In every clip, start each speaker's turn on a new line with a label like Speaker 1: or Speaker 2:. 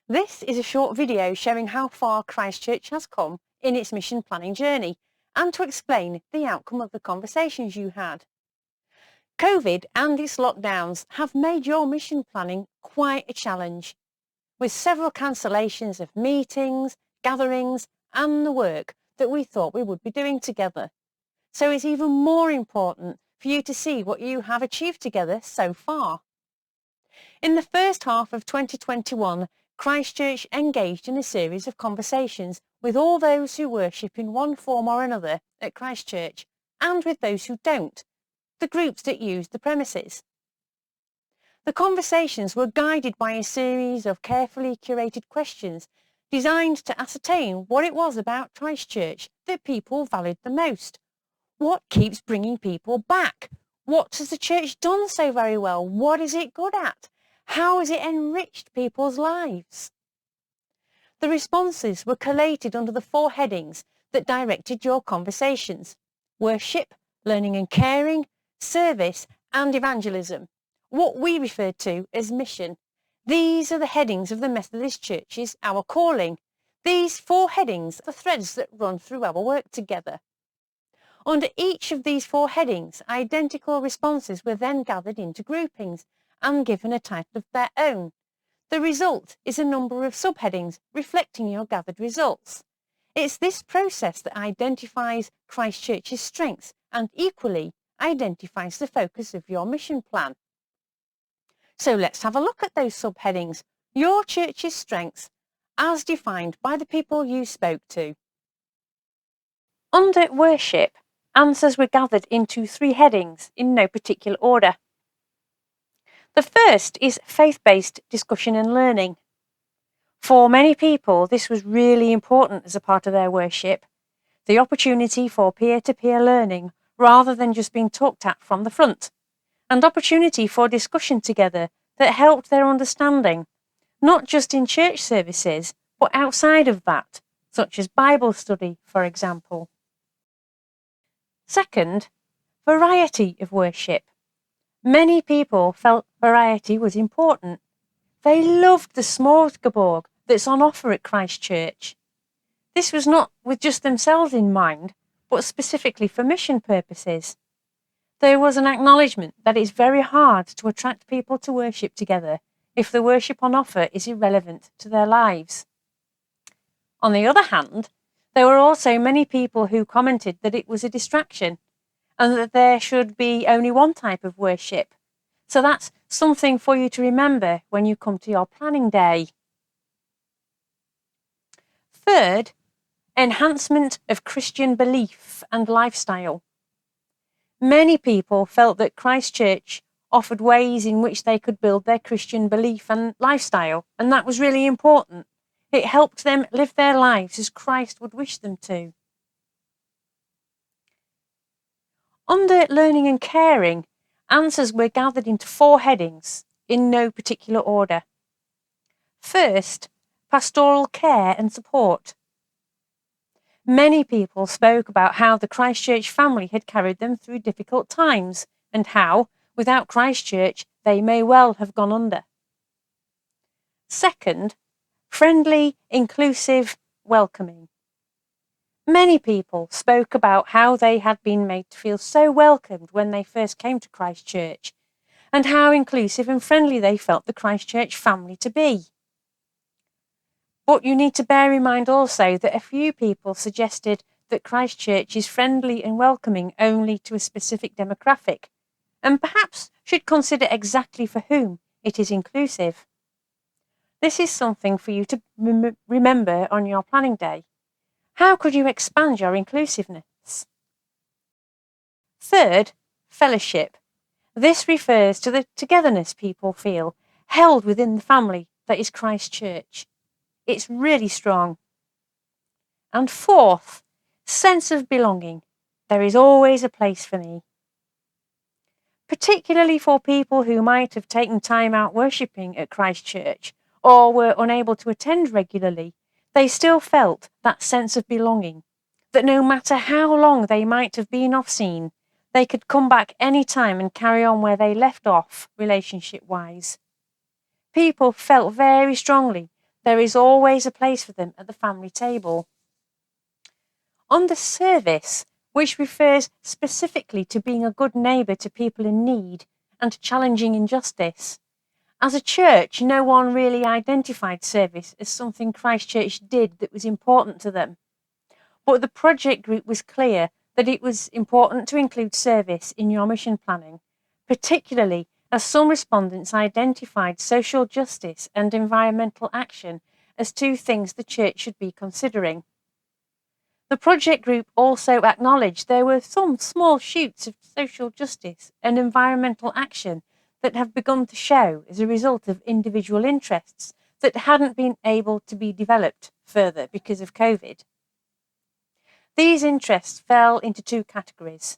Speaker 1: This is a short video showing how far Christchurch has come in its mission planning journey and to explain the outcome of the conversations you had. COVID and its lockdowns have made your mission planning quite a challenge, with several cancellations of meetings, gatherings and the work that we thought we would be doing together. So it's even more important for you to see what you have achieved together so far. In the first half of 2021, Christchurch engaged in a series of conversations with all those who worship in one form or another at Christchurch and with those who don't, the groups that use the premises. The conversations were guided by a series of carefully curated questions designed to ascertain what it was about Christchurch that people valued the most. What keeps bringing people back? What has the church done so very well? What is it good at? How has it enriched people's lives? The responses were collated under the 4 headings that directed your conversations: worship, learning and caring, service and evangelism, what we referred to as mission. These are the headings of the Methodist Church's Our Calling. These 4 headings are the threads that run through our work together. Under each of these 4 headings, identical responses were then gathered into groupings and given a title of their own. The result is a number of subheadings reflecting your gathered results. It's this process that identifies Christchurch's strengths and equally identifies the focus of your mission plan. So let's have a look at those subheadings. Your church's strengths as defined by the people you spoke to. Under worship, answers were gathered into 3 headings in no particular order. The first is faith-based discussion and learning. For many people, this was really important as a part of their worship, the opportunity for peer-to-peer learning rather than just being talked at from the front, and opportunity for discussion together that helped their understanding, not just in church services, but outside of that, such as Bible study, for example. Second, variety of worship. Many people felt variety was important. They loved the smorgasbord that's on offer at Christchurch. This was not with just themselves in mind, but specifically for mission purposes. There was an acknowledgement that it's very hard to attract people to worship together if the worship on offer is irrelevant to their lives. On the other hand, there were also many people who commented that it was a distraction and that there should be only one type of worship. So that's something for you to remember when you come to your planning day. Third, enhancement of Christian belief and lifestyle. Many people felt that Christchurch offered ways in which they could build their Christian belief and lifestyle, and that was really important. It helped them live their lives as Christ would wish them to. Under learning and caring, answers were gathered into 4 headings in no particular order. First, pastoral care and support. Many people spoke about how the Christchurch family had carried them through difficult times and how, without Christchurch, they may well have gone under. Second, friendly, inclusive, welcoming. Many people spoke about how they had been made to feel so welcomed when they first came to Christchurch, and how inclusive and friendly they felt the Christchurch family to be. But you need to bear in mind also that a few people suggested that Christchurch is friendly and welcoming only to a specific demographic, and perhaps should consider exactly for whom it is inclusive. This is something for you to remember on your planning day. How could you expand your inclusiveness? Third, fellowship. This refers to the togetherness people feel held within the family that is Christchurch. It's really strong. And fourth, sense of belonging. There is always a place for me. Particularly for people who might have taken time out worshipping at Christchurch or were unable to attend regularly, they still felt that sense of belonging, that no matter how long they might have been off scene, they could come back any time and carry on where they left off relationship-wise. People felt very strongly There is always a place for them at the family table. On the service, which refers specifically to being a good neighbour to people in need and challenging injustice. As a church, no one really identified service as something Christchurch did that was important to them. But the project group was clear that it was important to include service in your mission planning, particularly as some respondents identified social justice and environmental action as two things the church should be considering. The project group also acknowledged there were some small shoots of social justice and environmental action that have begun to show as a result of individual interests that hadn't been able to be developed further because of COVID. These interests fell into two categories: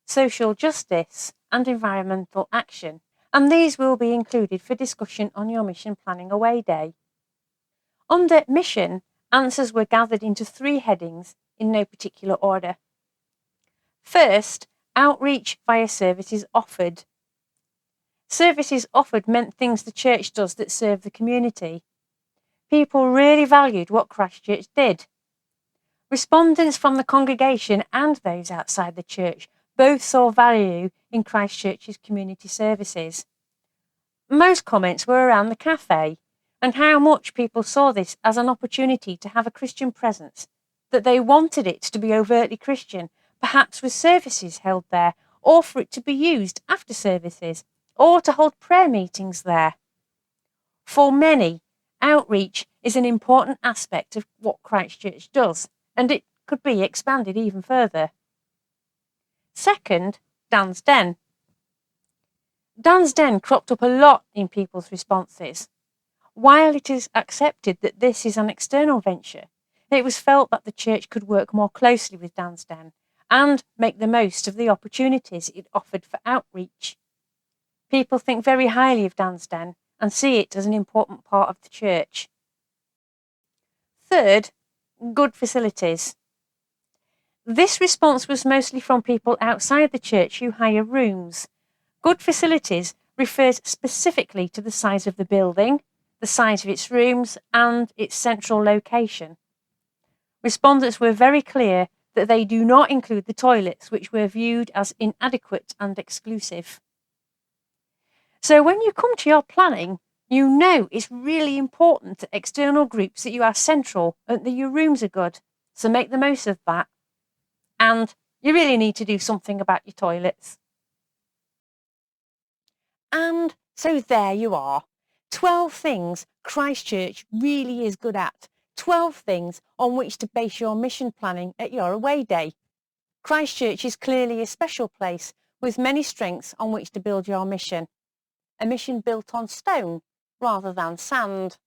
Speaker 1: social justice and environmental action, and these will be included for discussion on your mission planning away day. Under mission, answers were gathered into three headings in no particular order. First, outreach via services offered. Services offered meant things the church does that serve the community. People really valued what Christchurch did. Respondents from the congregation and those outside the church both saw value in Christchurch's community services. Most comments were around the cafe and how much people saw this as an opportunity to have a Christian presence, that they wanted it to be overtly Christian, perhaps with services held there, or for it to be used after services, or to hold prayer meetings there. For many, outreach is an important aspect of what Christchurch does, and it could be expanded even further. Second, Dan's Den. Dan's Den cropped up a lot in people's responses. While it is accepted that this is an external venture, it was felt that the church could work more closely with Dan's Den and make the most of the opportunities it offered for outreach. People think very highly of Dan's Den and see it as an important part of the church. Third, good facilities. This response was mostly from people outside the church who hire rooms. Good facilities refers specifically to the size of the building, the size of its rooms, and its central location. Respondents were very clear that they do not include the toilets, which were viewed as inadequate and exclusive. So when you come to your planning, you know it's really important to external groups that you are central and that your rooms are good. So make the most of that. And you really need to do something about your toilets. And so there you are. 12 things Christchurch really is good at. 12 things on which to base your mission planning at your away day. Christchurch is clearly a special place with many strengths on which to build your mission. A mission built on stone rather than sand.